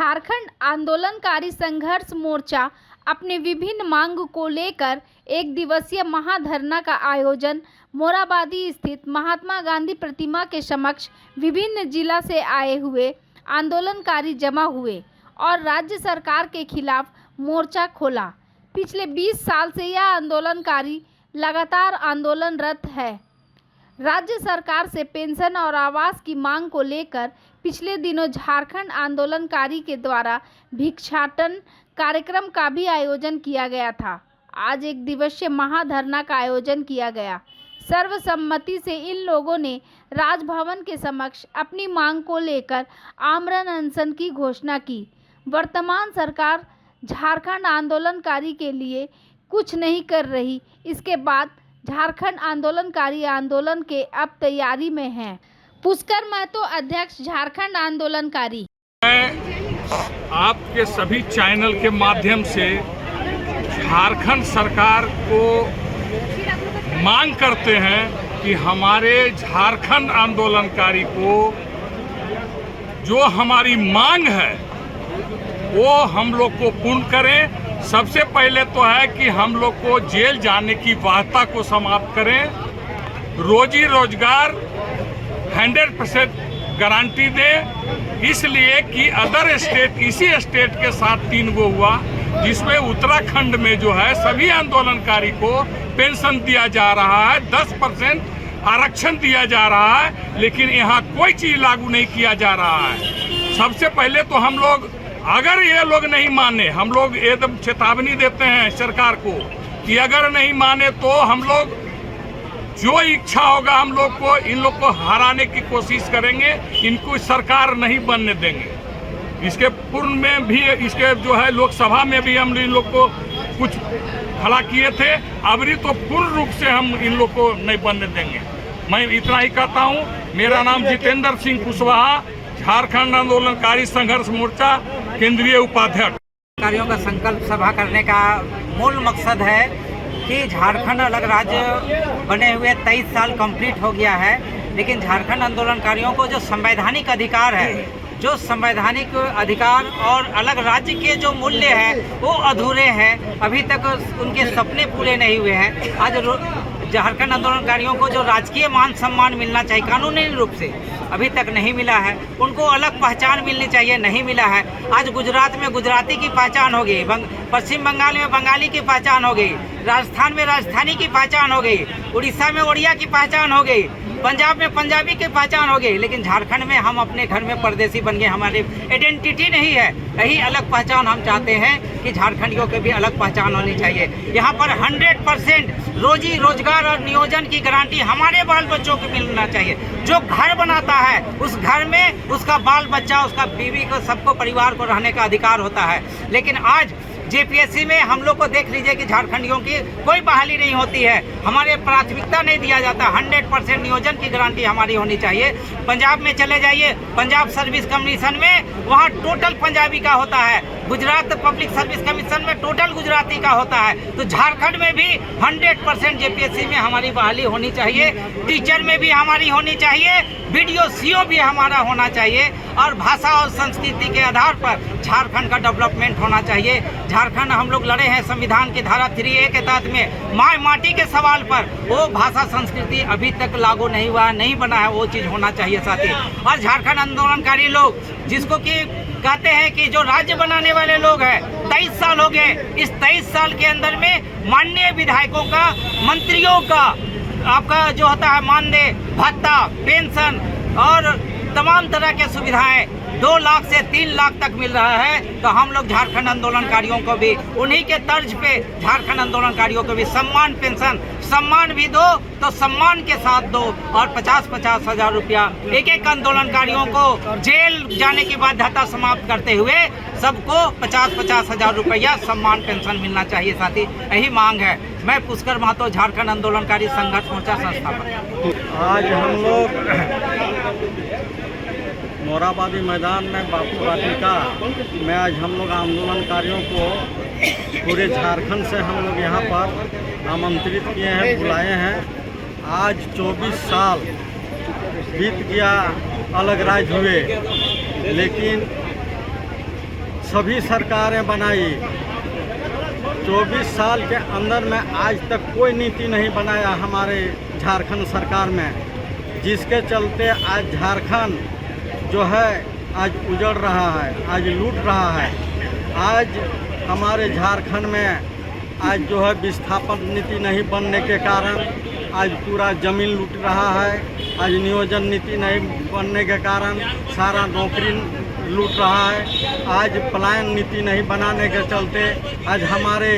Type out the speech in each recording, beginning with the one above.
झारखंड आंदोलनकारी संघर्ष मोर्चा अपने विभिन्न मांग को लेकर एक दिवसीय महाधरना का आयोजन मोराबादी स्थित महात्मा गांधी प्रतिमा के समक्ष विभिन्न जिला से आए हुए आंदोलनकारी जमा हुए और राज्य सरकार के खिलाफ मोर्चा खोला। पिछले 20 साल से यह आंदोलनकारी लगातार आंदोलनरत है। राज्य सरकार से पेंशन और आवास की मांग को लेकर पिछले दिनों झारखंड आंदोलनकारी के द्वारा भिक्षाटन कार्यक्रम का भी आयोजन किया गया था। आज एक दिवसीय महाधरना का आयोजन किया गया। सर्वसम्मति से इन लोगों ने राजभवन के समक्ष अपनी मांग को लेकर आमरण अनशन की घोषणा की। वर्तमान सरकार झारखंड आंदोलनकारी के लिए कुछ नहीं कर रही। इसके बाद झारखंड आंदोलनकारी आंदोलन के अब तैयारी में हैं। पुष्कर महतो, अध्यक्ष झारखंड आंदोलनकारी। मैं आपके सभी चैनल के माध्यम से झारखंड सरकार को मांग करते हैं कि हमारे झारखंड आंदोलनकारी को जो हमारी मांग है वो हम लोग को पूर्ण करें। सबसे पहले तो है कि हम लोग को जेल जाने की वार्ता को समाप्त करें, रोजी रोजगार 100% गारंटी दें, इसलिए कि अदर स्टेट इसी स्टेट के साथ 3 गो हुआ, जिसमें उत्तराखंड में जो है सभी आंदोलनकारी को पेंशन दिया जा रहा है, 10% आरक्षण दिया जा रहा है, लेकिन यहाँ कोई चीज़ लागू नहीं किया जा रहा है। सबसे पहले तो हम लोग, अगर ये लोग नहीं माने, हम लोग एकदम चेतावनी देते हैं सरकार को कि अगर नहीं माने तो हम लोग जो इच्छा होगा हम लोग को, इन लोग को हराने की कोशिश करेंगे, इनको सरकार नहीं बनने देंगे। इसके पूर्व में भी, इसके जो है लोकसभा में भी हम इन लोग को कुछ खड़ा किए थे, अबरी तो पूर्ण रूप से हम इन लोग को नहीं बनने देंगे। मैं इतना ही कहता हूँ। मेरा नाम जितेंद्र सिंह कुशवाहा, झारखंड आंदोलनकारी संघर्ष मोर्चा केंद्रीय उपाध्यक्ष। कार्यों का संकल्प सभा करने का मूल मकसद है कि झारखंड अलग राज्य बने हुए 23 साल कंप्लीट हो गया है, लेकिन झारखंड आंदोलनकारियों को जो संवैधानिक अधिकार है, जो संवैधानिक अधिकार और अलग राज्य के जो मूल्य हैं वो अधूरे हैं। अभी तक उनके सपने पूरे नहीं हुए हैं। आज झारखंड आंदोलनकारियों को जो राजकीय मान सम्मान मिलना चाहिए कानूनी रूप से, अभी तक नहीं मिला है। उनको अलग पहचान मिलनी चाहिए, नहीं मिला है। आज गुजरात में गुजराती की पहचान हो गई, पश्चिम बंगाल में बंगाली की पहचान हो गई, राजस्थान में राजस्थानी की पहचान हो गई, उड़ीसा में उड़िया की पहचान हो गई, पंजाब में पंजाबी की पहचान हो गई, लेकिन झारखंड में हम अपने घर में परदेसी बन गए। हमारी आइडेंटिटी नहीं है। यही अलग पहचान हम चाहते हैं कि झारखंडियों की भी अलग पहचान होनी चाहिए। यहाँ पर 100% रोजी रोजगार और नियोजन की गारंटी हमारे बाल बच्चों को मिलना चाहिए। जो घर बनाता है उस घर में उसका बाल बच्चा, उसका बीवी को, सबको, परिवार को रहने का अधिकार होता है। लेकिन आज जेपीएससी में हम लोग को देख लीजिए कि झारखंडियों की कोई बहाली नहीं होती है, हमारे प्राथमिकता नहीं दिया जाता। 100% नियोजन की गारंटी हमारी होनी चाहिए। पंजाब में चले जाइए, पंजाब सर्विस कमीशन में वहाँ टोटल पंजाबी का होता है, गुजरात पब्लिक सर्विस कमीशन में टोटल गुजराती का होता है। तो झारखंड में भी 100% जेपीएससी में हमारी बहाली होनी चाहिए, टीचर में भी हमारी होनी चाहिए, बीडीओ सीओ भी हमारा होना चाहिए, और भाषा और संस्कृति के आधार पर झारखंड का डेवलपमेंट होना चाहिए। झारखंड हम लोग लड़े हैं संविधान की धारा 3A के तहत में माँ माटी के सवाल पर, वो भाषा संस्कृति अभी तक लागू नहीं हुआ, नहीं बना है, वो चीज़ होना चाहिए साथी। और झारखंड आंदोलनकारी लोग जिसको कि कहते हैं कि जो राज्य बनाने वाले लोग हैं, 23 साल हो गए। इस 23 साल के अंदर में माननीय विधायकों का, मंत्रियों का, आपका जो होता है मानदेय, भत्ता, पेंशन और तमाम तरह के सुविधाएं 2 लाख से 3 लाख तक मिल रहा है। तो हम लोग झारखंड आंदोलनकारियों को भी उन्हीं के तर्ज पे झारखंड आंदोलनकारियों को भी सम्मान पेंशन, सम्मान भी दो तो सम्मान के साथ दो, और 50-50 हजार रुपया एक एक आंदोलनकारियों को जेल जाने की बाध्यता समाप्त करते हुए सबको 50-50 हजार रुपया सम्मान पेंशन मिलना चाहिए साथी। यही मांग है। मैं पुष्कर महतो, झारखंड आंदोलनकारी संघर्ष मोर्चा संस्थापक। आज हम लोग मोराबादी मैदान में बापू वाटिका में आज हम लोग आंदोलनकारियों को पूरे झारखंड से हम लोग यहाँ पर आमंत्रित किए हैं, बुलाए हैं। आज 24 साल बीत गया अलग राज्य हुए, लेकिन सभी सरकारें बनाई, 24 साल के अंदर में आज तक कोई नीति नहीं बनाया हमारे झारखंड सरकार में, जिसके चलते आज झारखंड जो है आज उजड़ रहा है, आज लूट रहा है। आज हमारे झारखंड में आज जो है विस्थापन नीति नहीं बनने के कारण आज पूरा ज़मीन लूट रहा है। आज नियोजन नीति नहीं बनने के कारण सारा नौकरी लूट रहा है। आज पलायन नीति नहीं बनाने के चलते आज हमारे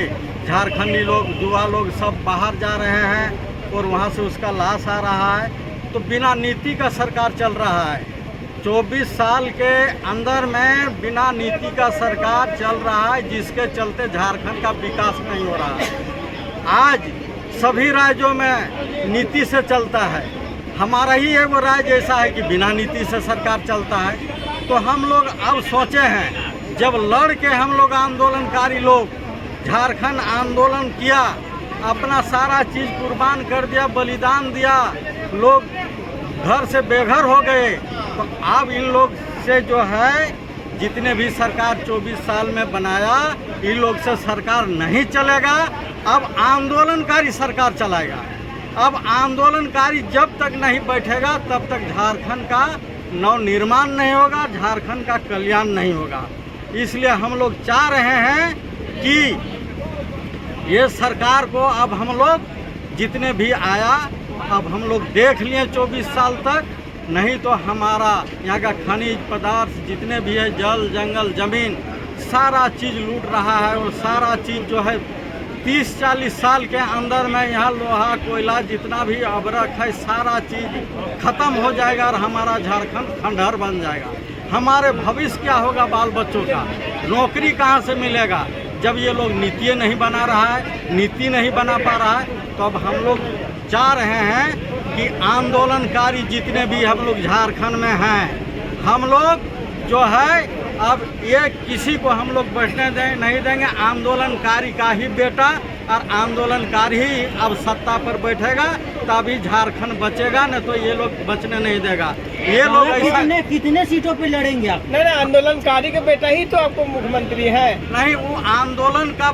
झारखंडी लोग, युवा लोग सब बाहर जा रहे हैं और वहाँ से उसका लाश आ रहा है। तो बिना नीति का सरकार चल रहा है। 24 साल के अंदर में बिना नीति का सरकार चल रहा है, जिसके चलते झारखंड का विकास नहीं हो रहा है। आज सभी राज्यों में नीति से चलता है, हमारा ही वो राज्य ऐसा है कि बिना नीति से सरकार चलता है। तो हम लोग अब सोचे हैं, जब लड़ के हम लोग आंदोलनकारी लोग झारखंड आंदोलन किया, अपना सारा चीज़ कुर्बान कर दिया, बलिदान दिया, लोग घर से बेघर हो गए, तो अब इन लोग से जो है जितने भी सरकार 24 साल में बनाया, इन लोग से सरकार नहीं चलेगा। अब आंदोलनकारी सरकार चलाएगा। अब आंदोलनकारी जब तक नहीं बैठेगा तब तक झारखंड का नवनिर्माण नहीं होगा, झारखंड का कल्याण नहीं होगा। इसलिए हम लोग चाह रहे हैं कि ये सरकार को अब हम लोग जितने भी आया अब हम लोग देख लिए 24 साल तक, नहीं तो हमारा यहाँ का खनिज पदार्थ जितने भी है, जल जंगल ज़मीन, सारा चीज़ लूट रहा है। और सारा चीज़ जो है 30-40 साल के अंदर में यहाँ लोहा कोयला जितना भी अबरख है सारा चीज़ ख़त्म हो जाएगा और हमारा झारखंड खंडहर बन जाएगा। हमारे भविष्य क्या होगा, बाल बच्चों का नौकरी कहाँ से मिलेगा जब ये लोग नीति नहीं बना रहा है, नीति नहीं बना पा रहा है। तो अब हम लोग चाह रहे हैं कि आंदोलनकारी जितने भी हम लोग झारखंड में हैं, हम लोग जो है अब ये किसी को हम लोग बैठने नहीं देंगे। आंदोलनकारी का ही बेटा और आंदोलनकारी ही अब सत्ता पर बैठेगा, तभी झारखंड बचेगा, नहीं तो ये लोग बचने नहीं देगा। ये लोग ऐसा कितने सीटों पे लड़ेंगे आप? नहीं, आंदोलनकारी का बेटा ही तो आपको मुख्यमंत्री है। नहीं, वो आंदोलन का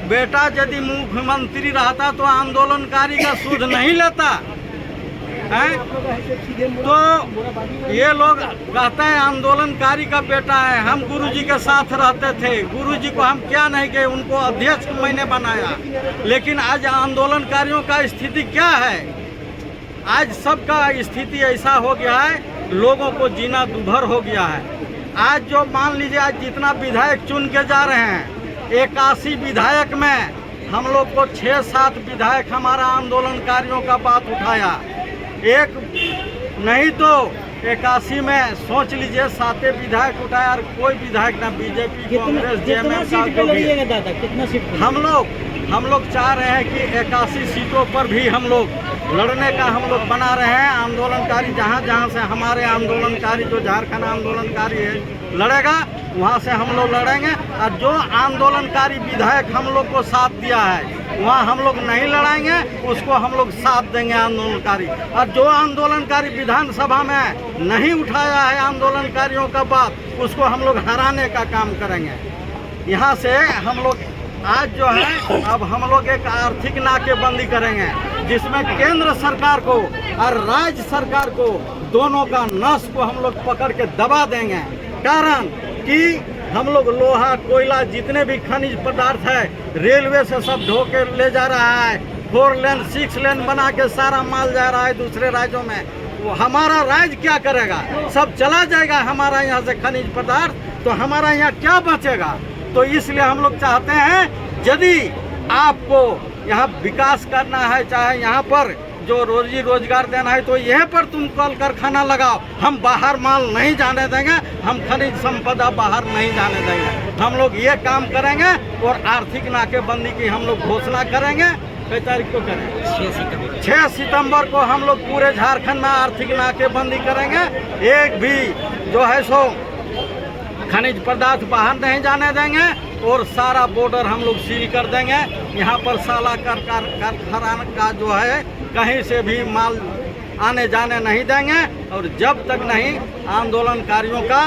बेटा यदि मुख्यमंत्री रहता तो आंदोलनकारी का सूद नहीं लेता है। तो ये लोग कहते हैं आंदोलनकारी का बेटा है। हम गुरुजी के साथ रहते थे, गुरुजी को हम क्या नहीं किए, उनको अध्यक्ष मैंने बनाया। लेकिन आज आंदोलनकारियों का स्थिति क्या है? आज सबका स्थिति ऐसा हो गया है, लोगों को जीना दुभर हो गया है। आज जो मान लीजिए आज जितना विधायक चुन के जा रहे हैं, 81 विधायक में हम लोग को 6-7 विधायक हमारा आंदोलनकारियों का बात उठाया। एक नहीं तो 81 में सोच लीजिए 7 विधायक उठाया और कोई विधायक ना बीजेपी कांग्रेस जेएमएम कितना सीट? हम लोग चाह रहे हैं कि 81 सीटों पर भी हम लोग लड़ने का हम लोग बना रहे हैं। आंदोलनकारी जहाँ से हमारे आंदोलनकारी जो झारखंड आंदोलनकारी है लड़ेगा, वहाँ से हम लोग लड़ेंगे। और जो आंदोलनकारी विधायक हम लोग को साथ दिया है वहाँ हम लोग नहीं लड़ाएंगे, उसको हम लोग साथ देंगे आंदोलनकारी। और जो आंदोलनकारी विधानसभा में नहीं उठाया है आंदोलनकारियों का बात, उसको हम लोग हराने का काम करेंगे। यहाँ से हम लोग आज जो है अब हम लोग एक आर्थिक नाकेबंदी करेंगे, जिसमें केंद्र सरकार को और राज्य सरकार को दोनों का नस को हम लोग पकड़ के दबा देंगे। कारण कि हम लोग लोहा कोयला जितने भी खनिज पदार्थ है रेलवे से सब ढो के ले जा रहा है। 4 लेन 6 लेन बना के सारा माल जा रहा है दूसरे राज्यों में। वो हमारा राज्य क्या करेगा? सब चला जाएगा हमारा यहाँ से खनिज पदार्थ, तो हमारा यहाँ क्या बचेगा? तो इसलिए हम लोग चाहते हैं यदि आपको यहाँ विकास करना है, चाहे यहाँ पर जो रोजी रोजगार देना है, तो यहीं पर तुम कल कारखाना लगाओ। हम बाहर माल नहीं जाने देंगे, हम खनिज संपदा बाहर नहीं जाने देंगे। हम लोग ये काम करेंगे और आर्थिक नाकेबंदी की हम लोग घोषणा करेंगे। कई तारीख को करेंगे? 6 सितंबर को हम लोग पूरे झारखंड में आर्थिक नाकेबंदी करेंगे। एक भी जो है सो खनिज पदार्थ बाहर नहीं जाने देंगे और सारा बॉर्डर हम लोग सील कर देंगे। यहाँ पर साला कारखाना का जो है कहीं से भी माल आने जाने नहीं देंगे। और जब तक नहीं आंदोलनकारियों का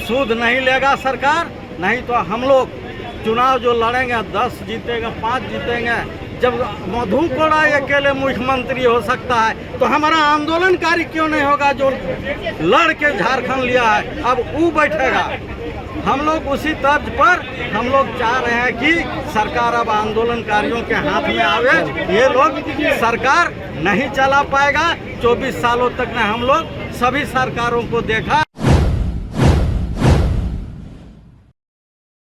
सूद नहीं लेगा सरकार, नहीं तो हम लोग चुनाव जो लड़ेंगे 10 जीतेंगे 5 जीतेंगे। जब मधु कोड़ा अकेले मुख्यमंत्री हो सकता है तो हमारा आंदोलनकारी क्यों नहीं होगा जो लड़ के झारखंड लिया है, अब वो बैठेगा। हम लोग उसी तर्ज पर हम लोग चाह रहे हैं कि सरकार अब आंदोलनकारियों के हाथ में आवे। ये लोग सरकार नहीं चला पाएगा। 24 सालों तक ने हम लोग सभी सरकारों को देखा।